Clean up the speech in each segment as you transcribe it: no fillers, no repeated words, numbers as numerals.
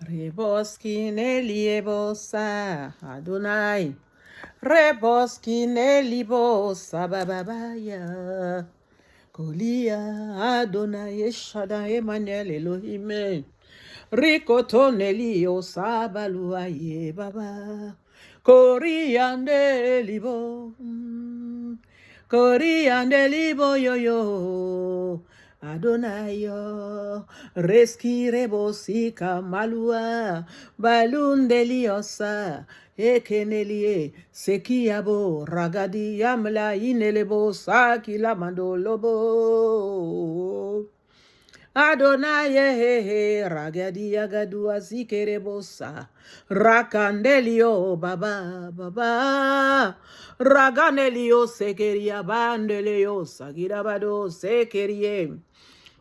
Reboskinelie-bosa, Adonai. Reboskinelie-bosa, bababaya. Kolia, Adonai, Shaddai, Emmanuel, Elohim. Rikotonelio, sabaluaye, baba. Koriandelibo. Koriandelibo, yo. Adonai, respirebosi malua, balundeliosa, ekenelie, sekiabo, ragadi yamla inelebo, sakila mandolobo. Adonai, ragadi yagadu azikerebosa, rakandelio, baba, baba, raganelio, sekeria, bandelio, sagirabado, sekerie.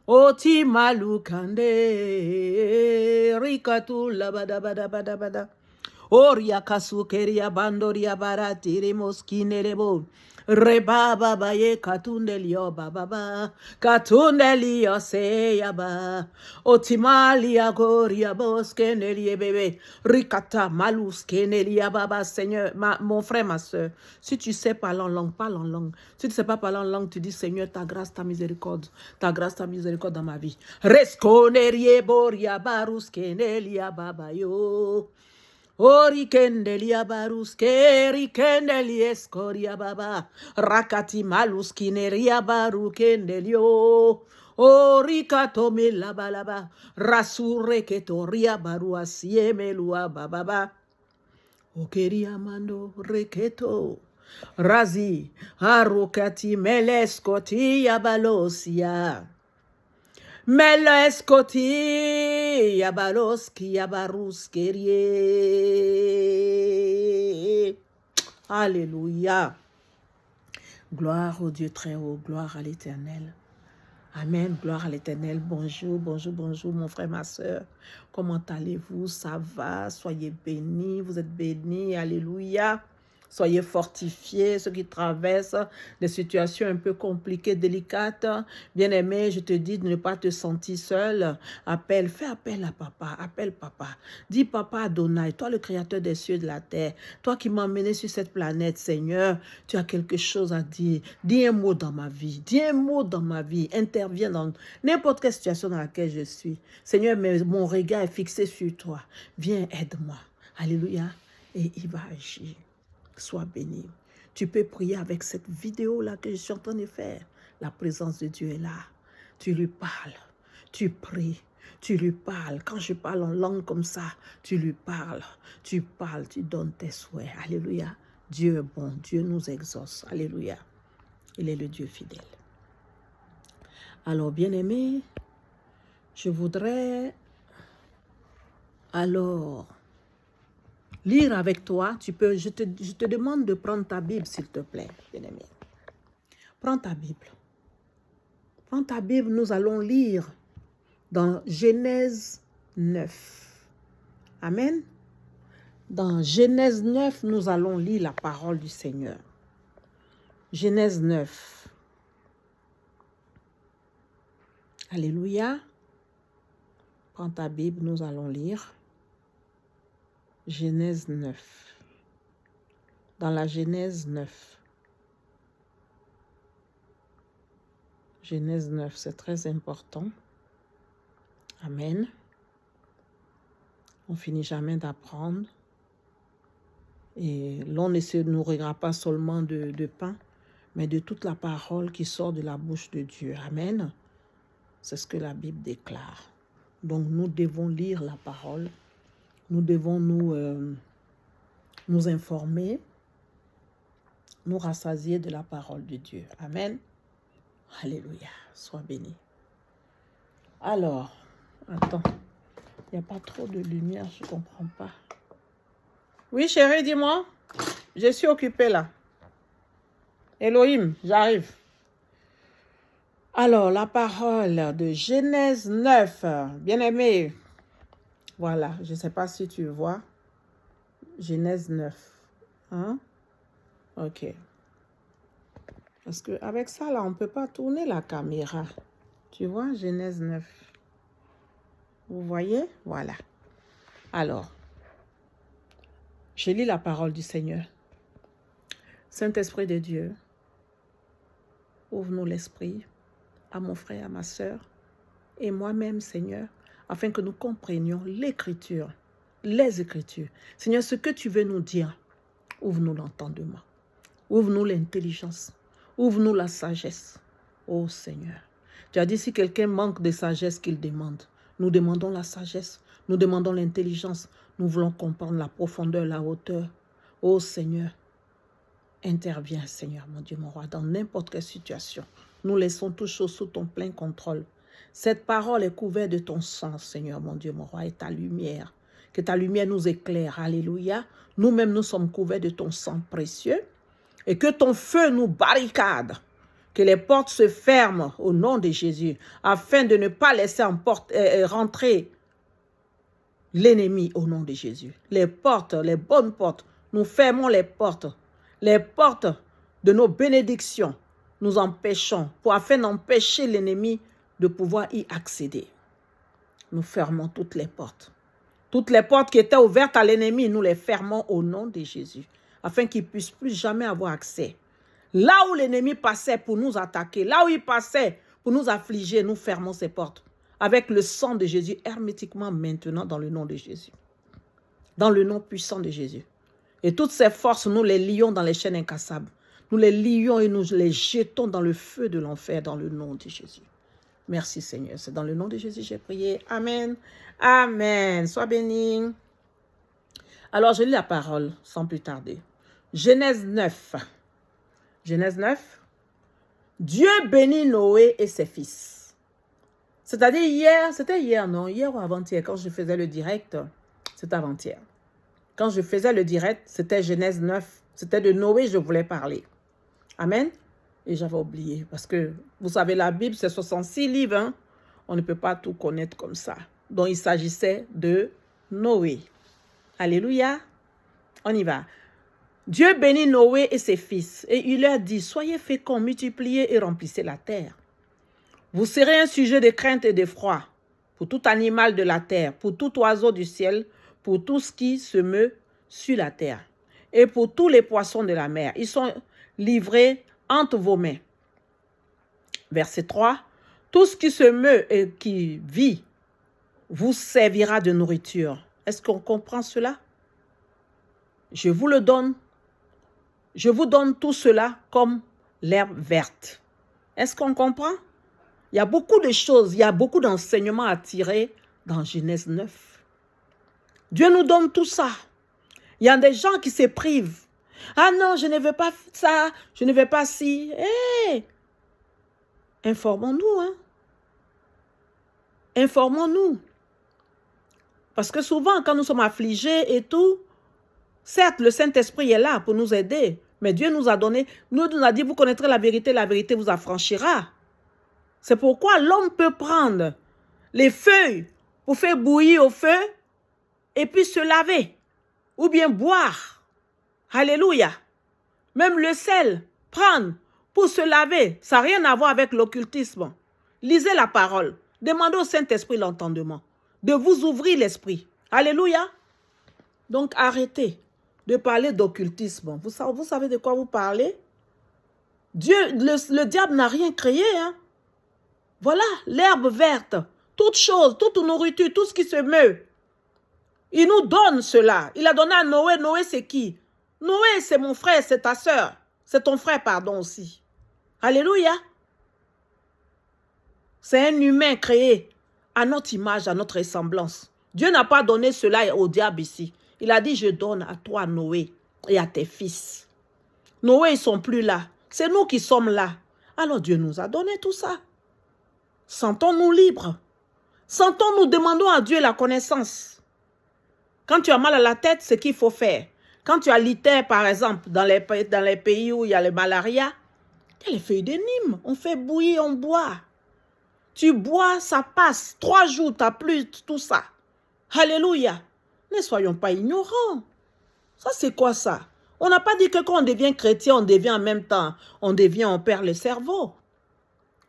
Oti malukande, rikatu labada bada bada bada. Oria kasukeria bandoria baratiri moskinelebo. Rebaba baye katundelio bababa. Katundelio seyaba. Otimalia goria boskenelie bébé. Rikata maluskenelia baba. Seigneur, mon frère, ma soeur, si tu sais parler en langue, parle en langue. Si tu ne sais pas parler en langue, tu dis Seigneur, ta grâce, ta miséricorde dans ma vie. Resconerie boria baruskenelia baba yo. Ori kendelia baruske, ri kendelia escoria baba, rakati maluskineria baru kendelio, ori katome la balaba, rasure ketoria baru asieme lua bababa, okeria mando reketo, razi, arukati meleskoti yabalosia. Melo escoti, yabaloski, yabaruskerie. Alléluia. Gloire au Dieu très haut, gloire à l'Éternel. Amen, gloire à l'Éternel. Bonjour, bonjour, bonjour, mon frère, ma soeur. Comment allez-vous? Ça va? Soyez bénis, vous êtes bénis. Alléluia. Soyez fortifiés, ceux qui traversent des situations un peu compliquées, délicates. Bien-aimé, je te dis de ne pas te sentir seul. Fais appel à papa, appelle papa. Dis papa Adonai, toi le créateur des cieux et de la terre, toi qui m'as emmené sur cette planète, Seigneur, tu as quelque chose à dire. Dis un mot dans ma vie, dis un mot dans ma vie. Interviens dans n'importe quelle situation dans laquelle je suis. Seigneur, mon regard est fixé sur toi. Viens, aide-moi. Alléluia. Et il va agir. Sois béni. Tu peux prier avec cette vidéo-là que je suis en train de faire. La présence de Dieu est là. Tu lui parles. Tu pries. Tu lui parles. Quand je parle en langue comme ça, tu lui parles. Tu parles, tu donnes tes souhaits. Alléluia. Dieu est bon. Dieu nous exauce. Alléluia. Il est le Dieu fidèle. Alors, bien-aimé, je voudrais lire avec toi. Je te demande de prendre ta Bible, s'il te plaît, bien-aimé. Prends ta Bible. Prends ta Bible, nous allons lire dans Genèse 9. Amen. Dans Genèse 9, nous allons lire la parole du Seigneur. Genèse 9. Alléluia. Prends ta Bible, nous allons lire. Genèse 9. Dans la Genèse 9. Genèse 9, c'est très important. Amen. On finit jamais d'apprendre. Et l'on ne se nourrira pas seulement de pain, mais de toute la parole qui sort de la bouche de Dieu. Amen. C'est ce que la Bible déclare. Donc nous devons lire la parole. Nous devons nous informer, nous rassasier de la parole de Dieu. Amen. Alléluia. Sois béni. Alors, attends. Il n'y a pas trop de lumière, je ne comprends pas. Oui, chérie, dis-moi. Je suis occupée là. Elohim, j'arrive. Alors, la parole de Genèse 9. Bien-aimé. Voilà, je ne sais pas si tu vois. Genèse 9. Hein? Ok. Parce qu'avec ça, là, on ne peut pas tourner la caméra. Tu vois, Genèse 9. Vous voyez? Voilà. Alors, je lis la parole du Seigneur. Saint-Esprit de Dieu, ouvre-nous l'esprit à mon frère, à ma sœur et moi-même, Seigneur, afin que nous comprenions l'Écriture, les Écritures. Seigneur, ce que tu veux nous dire, ouvre-nous l'entendement, ouvre-nous l'intelligence, ouvre-nous la sagesse. Oh Seigneur, tu as dit si quelqu'un manque de sagesse qu'il demande. Nous demandons la sagesse, nous demandons l'intelligence, nous voulons comprendre la profondeur, la hauteur. Oh Seigneur, interviens Seigneur, mon Dieu, mon roi, dans n'importe quelle situation. Nous laissons toutes choses sous ton plein contrôle. Cette parole est couverte de ton sang, Seigneur, mon Dieu, mon roi, et ta lumière. Que ta lumière nous éclaire. Alléluia. Nous-mêmes, nous sommes couverts de ton sang précieux. Et que ton feu nous barricade. Que les portes se ferment au nom de Jésus. Afin de ne pas laisser rentrer l'ennemi au nom de Jésus. Les portes, les bonnes portes. Nous fermons les portes. Les portes de nos bénédictions. Nous empêchons. Afin d'empêcher l'ennemi de pouvoir y accéder. Nous fermons toutes les portes. Toutes les portes qui étaient ouvertes à l'ennemi, nous les fermons au nom de Jésus, afin qu'il ne puisse plus jamais avoir accès. Là où l'ennemi passait pour nous attaquer, là où il passait pour nous affliger, nous fermons ces portes. Avec le sang de Jésus, hermétiquement maintenant dans le nom de Jésus. Dans le nom puissant de Jésus. Et toutes ces forces, nous les lions dans les chaînes incassables. Nous les lions et nous les jetons dans le feu de l'enfer dans le nom de Jésus. Merci Seigneur. C'est dans le nom de Jésus que j'ai prié. Amen. Amen. Sois béni. Alors, je lis la parole sans plus tarder. Genèse 9. Genèse 9. Dieu bénit Noé et ses fils. C'est-à-dire hier, c'était hier, non? Hier ou avant-hier, quand je faisais le direct, c'était avant-hier. Quand je faisais le direct, c'était Genèse 9. C'était de Noé, je voulais parler. Amen. Et j'avais oublié, parce que, vous savez, la Bible, c'est 66 livres. Hein? On ne peut pas tout connaître comme ça. Donc, il s'agissait de Noé. Alléluia. On y va. Dieu bénit Noé et ses fils, et il leur dit, soyez féconds, multipliez et remplissez la terre. Vous serez un sujet de crainte et d'effroi pour tout animal de la terre, pour tout oiseau du ciel, pour tout ce qui se meut sur la terre, et pour tous les poissons de la mer. Ils sont livrés entre vos mains. Verset 3. Tout ce qui se meut et qui vit vous servira de nourriture. Est-ce qu'on comprend cela? Je vous le donne. Je vous donne tout cela comme l'herbe verte. Est-ce qu'on comprend? Il y a beaucoup de choses, il y a beaucoup d'enseignements à tirer dans Genèse 9. Dieu nous donne tout ça. Il y a des gens qui se privent. Ah non, je ne veux pas ça, je ne veux pas ci. Hey! Informons-nous, hein? Informons-nous. Parce que souvent, quand nous sommes affligés et tout, certes, le Saint-Esprit est là pour nous aider, mais Dieu nous a donné, nous a dit, vous connaîtrez la vérité vous affranchira. C'est pourquoi l'homme peut prendre les feuilles pour faire bouillir au feu et puis se laver ou bien boire. Alléluia. Même le sel, prendre pour se laver, ça n'a rien à voir avec l'occultisme. Lisez la parole. Demandez au Saint-Esprit l'entendement, de vous ouvrir l'esprit. Alléluia. Donc arrêtez de parler d'occultisme. Vous savez de quoi vous parlez? Dieu, le diable n'a rien créé. Hein? Voilà, l'herbe verte, toute chose, toute nourriture, tout ce qui se meut. Il nous donne cela. Il a donné à Noé. Noé, c'est qui? Noé, c'est mon frère, c'est ta sœur. C'est ton frère, pardon, aussi. Alléluia. C'est un humain créé à notre image, à notre ressemblance. Dieu n'a pas donné cela au diable ici. Il a dit, je donne à toi, Noé, et à tes fils. Noé, ils ne sont plus là. C'est nous qui sommes là. Alors Dieu nous a donné tout ça. Sentons-nous libres. Sentons-nous, demandons à Dieu la connaissance. Quand tu as mal à la tête, c'est ce qu'il faut faire. Quand tu as l'itère, par exemple, dans les pays où il y a le malaria, il y a les feuilles de Nîmes. On fait bouillir, on boit. Tu bois, ça passe. 3 jours, tu n'as plus tout ça. Alléluia. Ne soyons pas ignorants. Ça, c'est quoi ça? On n'a pas dit que quand on devient chrétien, on devient en même temps, on perd le cerveau.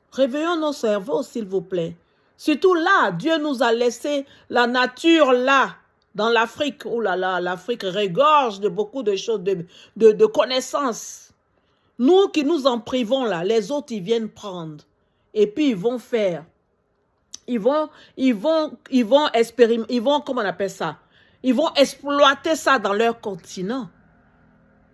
Réveillons nos cerveaux, s'il vous plaît. Surtout là, Dieu nous a laissé la nature là, Dans l'Afrique, oh là là, l'Afrique regorge de beaucoup de choses, de connaissances. Nous qui nous en privons là, les autres, ils viennent prendre. Et puis, ils vont faire. Ils vont expérimenter, comment on appelle ça? Ils vont exploiter ça dans leur continent.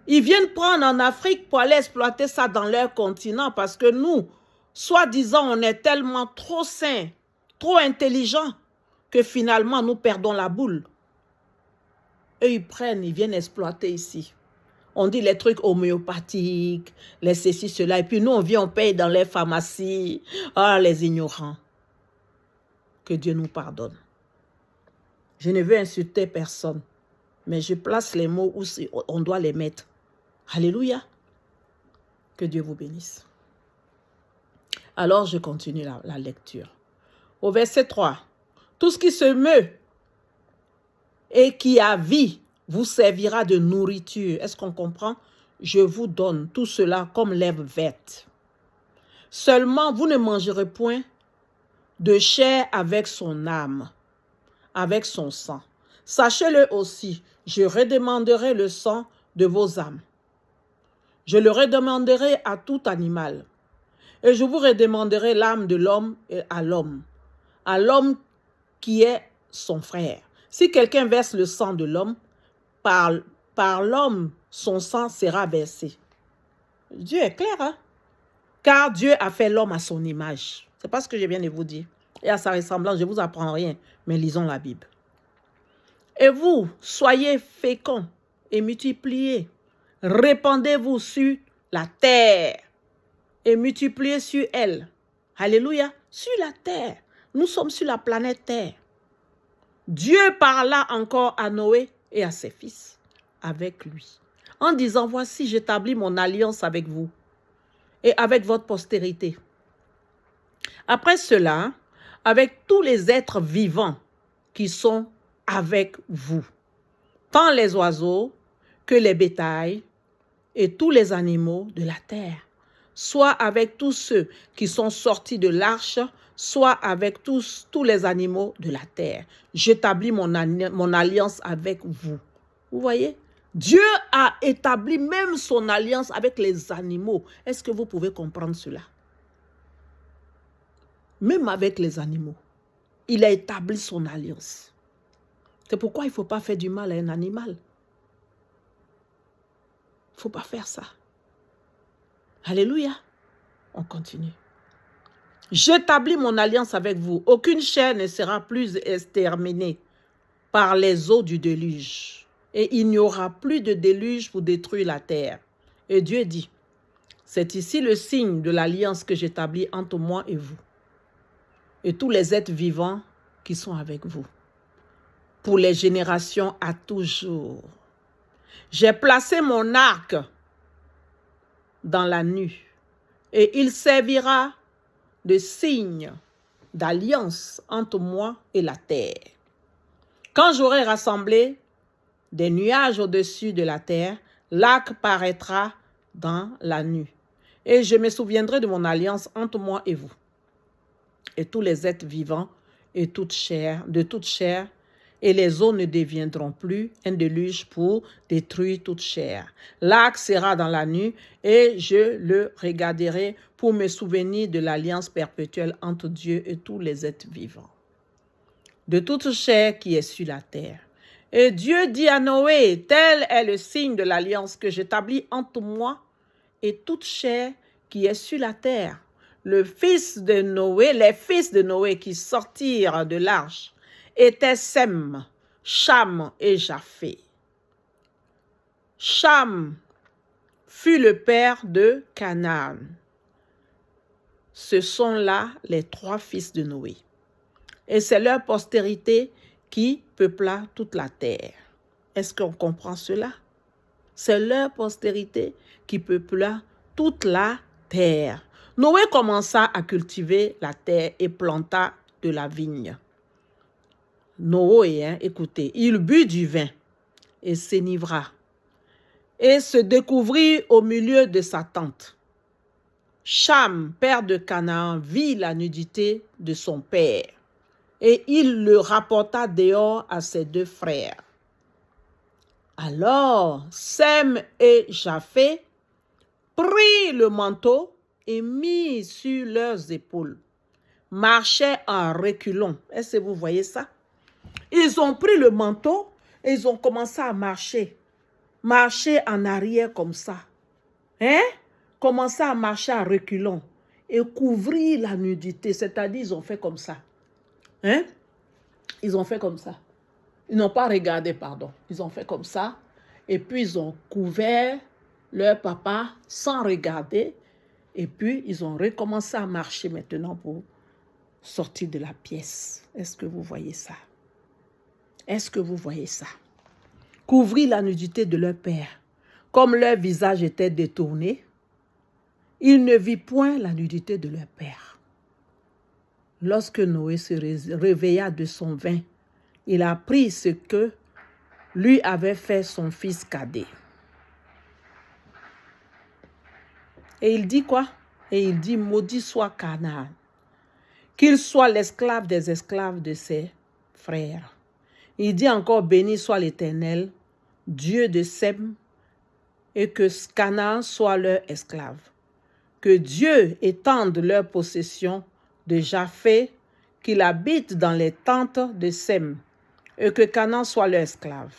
Ils viennent prendre en Afrique pour aller exploiter ça dans leur continent parce que nous, soi-disant, on est tellement trop sains, trop intelligents que finalement, nous perdons la boule. Eux, ils viennent exploiter ici. On dit les trucs homéopathiques, les ceci, cela. Et puis nous, on paye dans les pharmacies. Ah, les ignorants. Que Dieu nous pardonne. Je ne veux insulter personne, mais je place les mots où on doit les mettre. Alléluia. Que Dieu vous bénisse. Alors, je continue la lecture. Au verset 3. Tout ce qui se meut et qui a vie vous servira de nourriture. Est-ce qu'on comprend? Je vous donne tout cela comme l'herbe verte. Seulement, vous ne mangerez point de chair avec son âme, avec son sang. Sachez-le aussi, je redemanderai le sang de vos âmes. Je le redemanderai à tout animal. Et je vous redemanderai l'âme de l'homme à l'homme qui est son frère. Si quelqu'un verse le sang de l'homme, par l'homme, son sang sera versé. Dieu est clair, hein? Car Dieu a fait l'homme à son image. C'est pas ce que je viens de vous dire. Et à sa ressemblance, je ne vous apprends rien, mais lisons la Bible. Et vous, soyez féconds et multipliez. Répandez-vous sur la terre et multipliez sur elle. Alléluia. Sur la terre. Nous sommes sur la planète Terre. Dieu parla encore à Noé et à ses fils avec lui, en disant, voici, j'établis mon alliance avec vous et avec votre postérité. Après cela, avec tous les êtres vivants qui sont avec vous, tant les oiseaux que les bétails et tous les animaux de la terre, soit avec tous ceux qui sont sortis de l'arche, soit avec tous les animaux de la terre. J'établis mon alliance avec vous. Vous voyez? Dieu a établi même son alliance avec les animaux. Est-ce que vous pouvez comprendre cela? Même avec les animaux, il a établi son alliance. C'est pourquoi il ne faut pas faire du mal à un animal. Il ne faut pas faire ça. Alléluia. On continue. J'établis mon alliance avec vous. Aucune chair ne sera plus exterminée par les eaux du déluge. Et il n'y aura plus de déluge pour détruire la terre. Et Dieu dit, c'est ici le signe de l'alliance que j'établis entre moi et vous, et tous les êtres vivants qui sont avec vous, pour les générations à toujours. J'ai placé mon arc dans la nuit, et il servira de signe d'alliance entre moi et la terre. Quand j'aurai rassemblé des nuages au-dessus de la terre, l'arc paraîtra dans la nuit. Et je me souviendrai de mon alliance entre moi et vous, et tous les êtres vivants, et de toute chair, et les eaux ne deviendront plus un déluge pour détruire toute chair. L'arc sera dans la nuit, et je le regarderai pour me souvenir de l'alliance perpétuelle entre Dieu et tous les êtres vivants, de toute chair qui est sur la terre. Et Dieu dit à Noé, tel est le signe de l'alliance que j'établis entre moi et toute chair qui est sur la terre. Les fils de Noé qui sortirent de l'arche étaient Sem, Cham et Japheth. Cham fut le père de Canaan. Ce sont là les 3 fils de Noé. Et c'est leur postérité qui peupla toute la terre. Est-ce qu'on comprend cela? C'est leur postérité qui peupla toute la terre. Noé commença à cultiver la terre et planta de la vigne. Noé, écoutez, il but du vin et s'enivra et se découvrit au milieu de sa tente. Cham, père de Canaan, vit la nudité de son père et il le rapporta dehors à ses 2 frères. Alors Sem et Japheth prirent le manteau et mis sur leurs épaules, marchaient en reculant. Est-ce que vous voyez ça? Ils ont pris le manteau et ils ont commencé à marcher en arrière comme ça. Commencer à marcher en reculant et couvrir la nudité, c'est-à-dire ils ont fait comme ça. Ils ont fait comme ça. Ils n'ont pas regardé, pardon. Ils ont fait comme ça et puis ils ont couvert leur papa sans regarder et puis ils ont recommencé à marcher maintenant pour sortir de la pièce. Est-ce que vous voyez ça? Est-ce que vous voyez ça? Couvrir la nudité de leur père. Comme leur visage était détourné, il ne vit point la nudité de leur père. Lorsque Noé se réveilla de son vin, il apprit ce que lui avait fait son fils cadet. Et il dit quoi? Et il dit, maudit soit Canaan, qu'il soit l'esclave des esclaves de ses frères. Il dit encore, béni soit l'Éternel, Dieu de Sem, et que Canaan soit leur esclave. Que Dieu étende leur possession de Japheth, qu'il habite dans les tentes de Sem, et que Canaan soit leur esclave.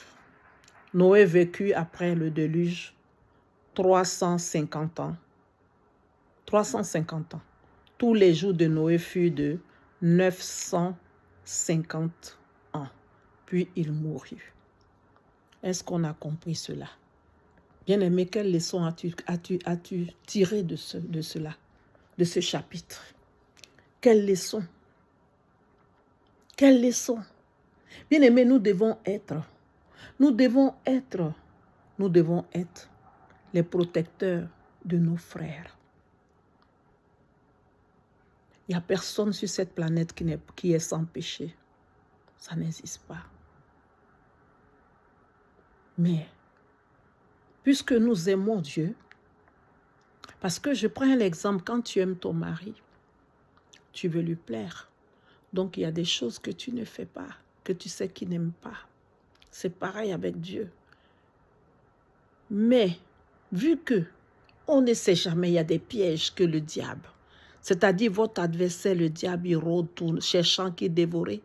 Noé vécut après le déluge 350 ans. 350 ans. Tous les jours de Noé furent de 950 ans. Puis il mourut. Est-ce qu'on a compris cela? Bien-aimé, quelle leçon as-tu tiré de cela, de ce chapitre? Quelle leçon? Quelle leçon? Bien-aimé, nous devons être les protecteurs de nos frères. Il n'y a personne sur cette planète qui est sans péché. Ça n'existe pas. Mais, puisque nous aimons Dieu, parce que je prends l'exemple, quand tu aimes ton mari, tu veux lui plaire. Donc, il y a des choses que tu ne fais pas, que tu sais qu'il n'aime pas. C'est pareil avec Dieu. Mais, vu que on ne sait jamais, il y a des pièges que le diable, c'est-à-dire votre adversaire, le diable, il rôde cherchant qui dévorer.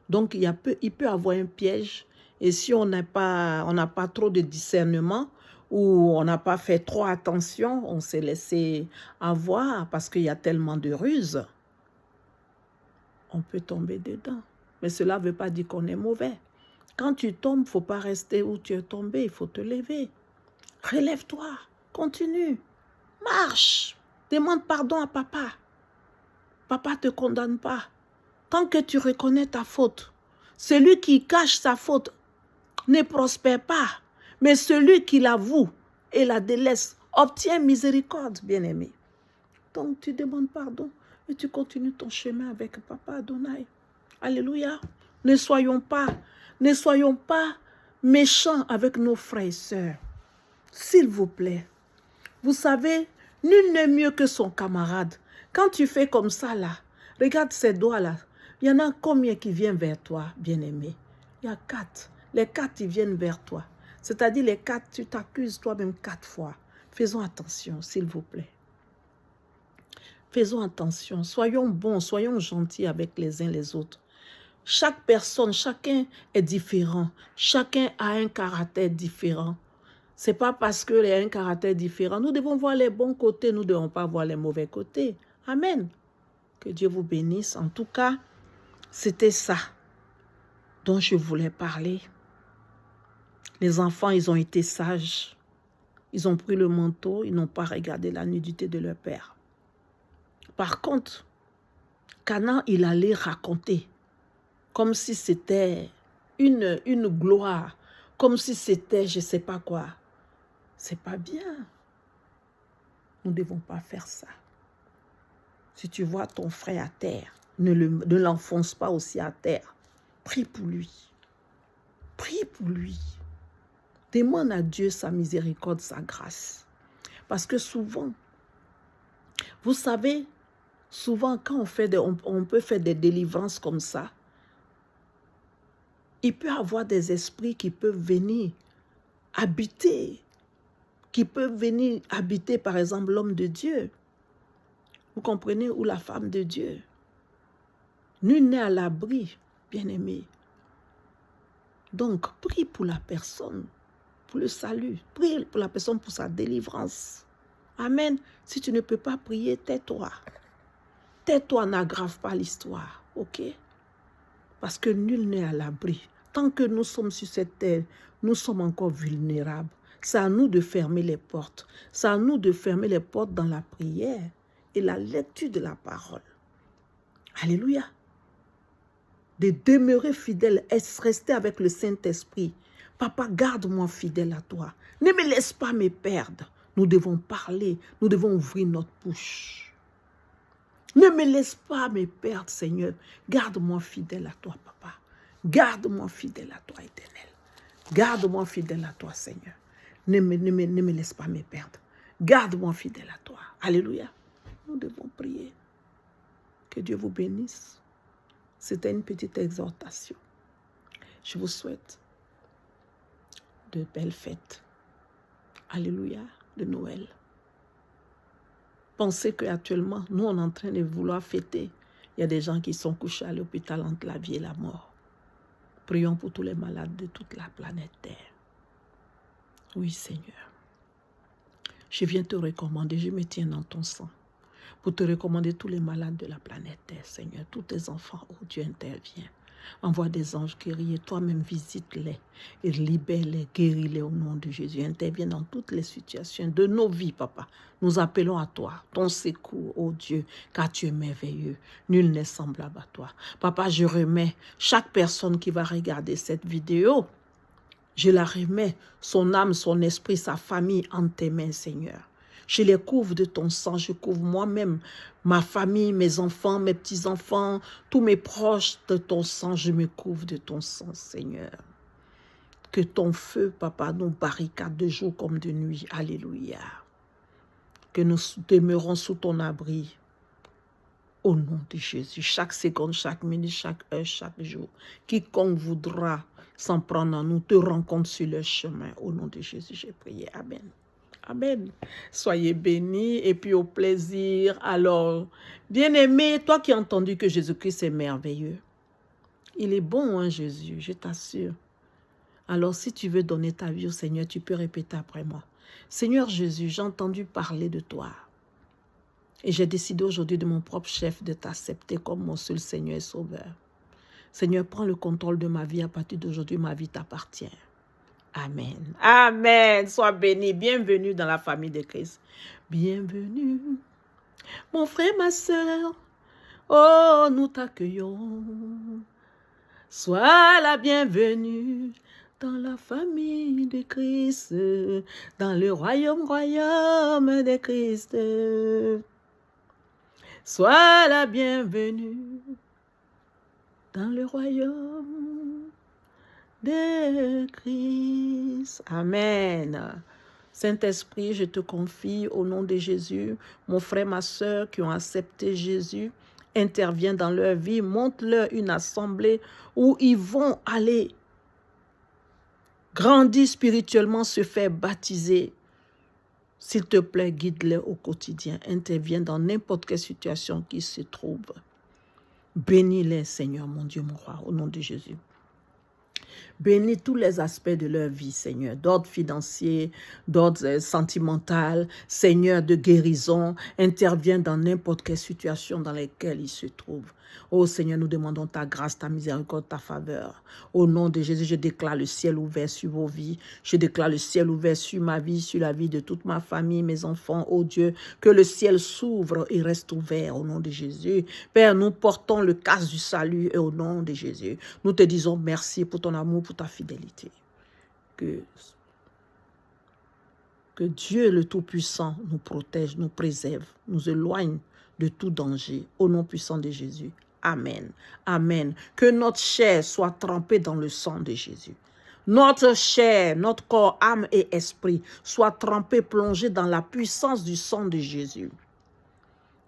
Donc, il peut avoir un piège. Et si on n'a pas trop de discernement ou on n'a pas fait trop attention, on s'est laissé avoir parce qu'il y a tellement de ruses, on peut tomber dedans. Mais cela ne veut pas dire qu'on est mauvais. Quand tu tombes, il ne faut pas rester où tu es tombé, il faut te lever. Relève-toi, continue, marche, demande pardon à papa. Papa ne te condamne pas. Tant que tu reconnais ta faute, celui qui cache sa faute ne prospère pas, mais celui qui l'avoue et la délaisse obtient miséricorde, bien-aimé. Donc tu demandes pardon et tu continues ton chemin avec Papa Adonai. Alléluia. Ne soyons pas méchants avec nos frères et sœurs. S'il vous plaît. Vous savez, nul n'est mieux que son camarade. Quand tu fais comme ça là, regarde ces doigts-là. Il y en a combien qui viennent vers toi, bien-aimé? Il y a 4. Les 4, ils viennent vers toi. C'est-à-dire les 4, tu t'accuses toi-même 4 fois. Faisons attention, s'il vous plaît. Faisons attention. Soyons bons, soyons gentils avec les uns les autres. Chaque personne, chacun est différent. Chacun a un caractère différent. Ce n'est pas parce qu'il y a un caractère différent. Nous devons voir les bons côtés, nous ne devons pas voir les mauvais côtés. Amen. Que Dieu vous bénisse. En tout cas, c'était ça dont je voulais parler. Les enfants, ils ont été sages. Ils ont pris le manteau, ils n'ont pas regardé la nudité de leur père. Par contre, Canaan, il allait raconter comme si c'était une gloire, comme si c'était je ne sais pas quoi. C'est pas bien. Nous ne devons pas faire ça. Si tu vois ton frère à terre, ne l'enfonce pas aussi à terre. Prie pour lui. Prie pour lui. Demande à Dieu sa miséricorde, sa grâce. Parce que souvent, vous savez, souvent quand on peut faire des délivrances comme ça, Il peut y avoir des esprits qui peuvent venir habiter, par exemple, l'homme de Dieu. Vous comprenez, ou la femme de Dieu. Nul n'est à l'abri, bien-aimé. Donc, prie pour la personne, pour le salut. Prie pour la personne pour sa délivrance. Amen. Si tu ne peux pas prier, tais-toi. Tais-toi, n'aggrave pas l'histoire, ok? Parce que nul n'est à l'abri. Tant que nous sommes sur cette terre, nous sommes encore vulnérables. C'est à nous de fermer les portes. C'est à nous de fermer les portes dans la prière et la lecture de la parole. Alléluia. De demeurer fidèle, rester avec le Saint-Esprit. Papa, garde-moi fidèle à toi. Ne me laisse pas me perdre. Nous devons parler, nous devons ouvrir notre bouche. Ne me laisse pas me perdre, Seigneur. Garde-moi fidèle à toi, Papa. Garde-moi fidèle à toi, Éternel. Garde-moi fidèle à toi, Seigneur. Ne me laisse pas me perdre. Garde-moi fidèle à toi. Alléluia. Nous devons prier. Que Dieu vous bénisse. C'était une petite exhortation. Je vous souhaite de belles fêtes. Alléluia, de Noël. Pensez qu'actuellement, nous, on est en train de vouloir fêter. Il y a des gens qui sont couchés à l'hôpital entre la vie et la mort. Prions pour tous les malades de toute la planète Terre. Oui, Seigneur. Je viens te recommander, je me tiens dans ton sang, pour te recommander tous les malades de la planète Terre, Seigneur. Tous tes enfants, oh Dieu, intervient. Envoie des anges guerriers, toi-même visite-les et libère-les, guéris-les au nom de Jésus. Interviens dans toutes les situations de nos vies, Papa. Nous appelons à toi, ton secours, oh Dieu, car tu es merveilleux. Nul n'est semblable à toi. Papa, je remets chaque personne qui va regarder cette vidéo. Je la remets, son âme, son esprit, sa famille en tes mains, Seigneur. Je les couvre de ton sang, je couvre moi-même, ma famille, mes enfants, mes petits-enfants, tous mes proches de ton sang, je me couvre de ton sang, Seigneur. Que ton feu, Papa, nous barricade de jour comme de nuit. Alléluia. Que nous demeurons sous ton abri. Au nom de Jésus, chaque seconde, chaque minute, chaque heure, chaque jour. Quiconque voudra s'en prendre en nous, te rencontre sur le chemin. Au nom de Jésus, j'ai prié. Amen. Amen. Soyez bénis et puis au plaisir. Alors, bien-aimé, toi qui as entendu que Jésus-Christ est merveilleux, il est bon, hein, Jésus, je t'assure. Alors, si tu veux donner ta vie au Seigneur, tu peux répéter après moi. Seigneur Jésus, j'ai entendu parler de toi. Et j'ai décidé aujourd'hui de mon propre chef de t'accepter comme mon seul Seigneur et Sauveur. Seigneur, prends le contrôle de ma vie. À partir d'aujourd'hui, ma vie t'appartient. Amen. Amen. Sois béni. Bienvenue dans la famille de Christ. Bienvenue, mon frère, ma soeur. Oh, nous t'accueillons. Sois la bienvenue dans la famille de Christ, dans le royaume de Christ. Sois la bienvenue dans le royaume de Christ. Amen. Saint-Esprit, je te confie au nom de Jésus, mon frère, ma soeur qui ont accepté Jésus, interviens dans leur vie, montre-leur une assemblée où ils vont aller grandir spirituellement, se faire baptiser. S'il te plaît, guide-les au quotidien. Interviens dans n'importe quelle situation qui se trouve. Bénis-les, Seigneur, mon Dieu, mon roi, au nom de Jésus. Bénis tous les aspects de leur vie, Seigneur, d'ordre financier, d'ordre sentimental, Seigneur, de guérison. Interviens dans n'importe quelle situation dans laquelle ils se trouvent. Oh Seigneur, nous demandons ta grâce, ta miséricorde, ta faveur. Au nom de Jésus, je déclare le ciel ouvert sur vos vies. Je déclare le ciel ouvert sur ma vie, sur la vie de toute ma famille, mes enfants. Oh Dieu, que le ciel s'ouvre et reste ouvert au nom de Jésus. Père, nous portons le casque du salut et au nom de Jésus. Nous te disons merci pour ton amour, pour ta fidélité. Que Dieu le Tout-Puissant nous protège, nous préserve, nous éloigne de tout danger. Au nom puissant de Jésus. Amen. Amen. Que notre chair soit trempée dans le sang de Jésus. Notre chair, notre corps, âme et esprit soient trempés, plongés dans la puissance du sang de Jésus.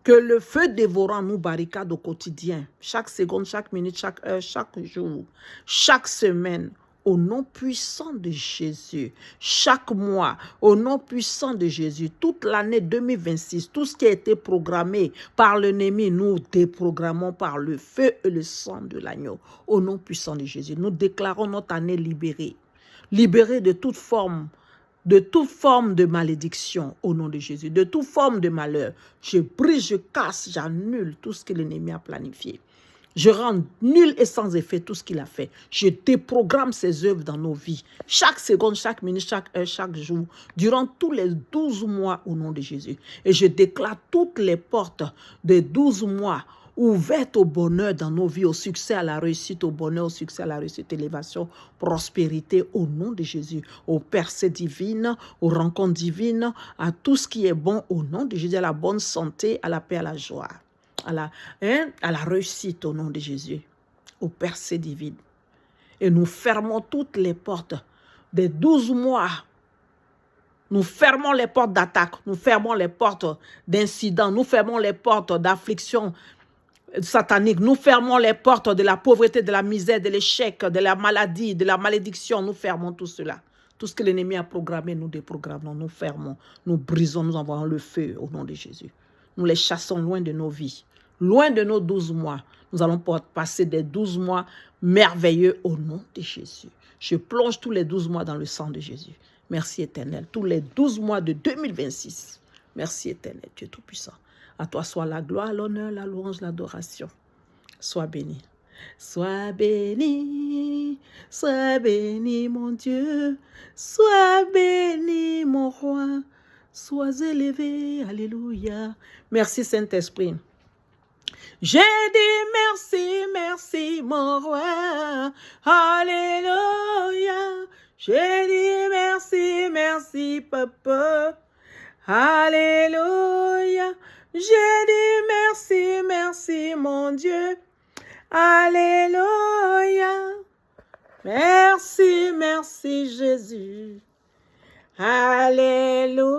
Que le feu dévorant nous barricade au quotidien, chaque seconde, chaque minute, chaque heure, chaque jour, chaque semaine, au nom puissant de Jésus, chaque mois, au nom puissant de Jésus, toute l'année 2026, tout ce qui a été programmé par l'ennemi, nous déprogrammons par le feu et le sang de l'agneau, au nom puissant de Jésus. Nous déclarons notre année libérée, libérée de toute forme de malédiction au nom de Jésus, de toute forme de malheur. Je brise, je casse, j'annule tout ce que l'ennemi a planifié. Je rends nul et sans effet tout ce qu'il a fait. Je déprogramme ses œuvres dans nos vies. Chaque seconde, chaque minute, chaque heure, chaque jour, durant tous les 12 mois au nom de Jésus. Et je déclare toutes les portes des 12 mois ouvertes au bonheur dans nos vies, au succès, à la réussite, au bonheur, au succès, à la réussite, élévation, prospérité, au nom de Jésus, aux percées divines, aux rencontres divines, à tout ce qui est bon, au nom de Jésus, à la bonne santé, à la paix, à la joie, à la réussite, au nom de Jésus, aux percées divines. Et nous fermons toutes les portes des 12 mois. Nous fermons les portes d'attaque, nous fermons les portes d'incidents, nous fermons les portes d'affliction satanique, nous fermons les portes de la pauvreté, de la misère, de l'échec, de la maladie, de la malédiction, nous fermons tout cela. Tout ce que l'ennemi a programmé, nous déprogrammons, nous fermons, nous brisons, nous envoyons le feu au nom de Jésus. Nous les chassons loin de nos vies, loin de nos 12 mois. Nous allons passer des 12 mois merveilleux au nom de Jésus. Je plonge tous les 12 mois dans le sang de Jésus. Merci éternel, tous les 12 mois de 2026. Merci éternel, Dieu Tout-Puissant. À toi soit la gloire, l'honneur, la louange, l'adoration. Sois béni. Sois béni mon Dieu. Sois béni mon roi. Sois élevé, alléluia. Merci Saint-Esprit. J'ai dit merci, merci mon roi. Alléluia. J'ai dit merci, merci papa. Alléluia. J'ai dit merci, merci mon Dieu. Alléluia. Merci, merci Jésus. Alléluia.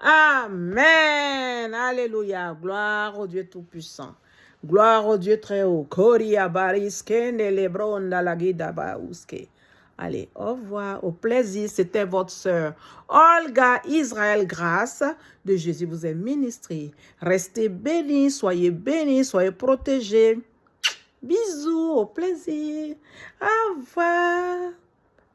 Amen. Alléluia. Gloire au Dieu Tout-Puissant. Gloire au Dieu très haut. Koria bariske ne lebronda la guida bauske. Allez, au revoir, au plaisir. C'était votre sœur Olga Israël Grâce de Jésus vous est ministré. Restez bénis, soyez protégés. Bisous, au plaisir. Au revoir.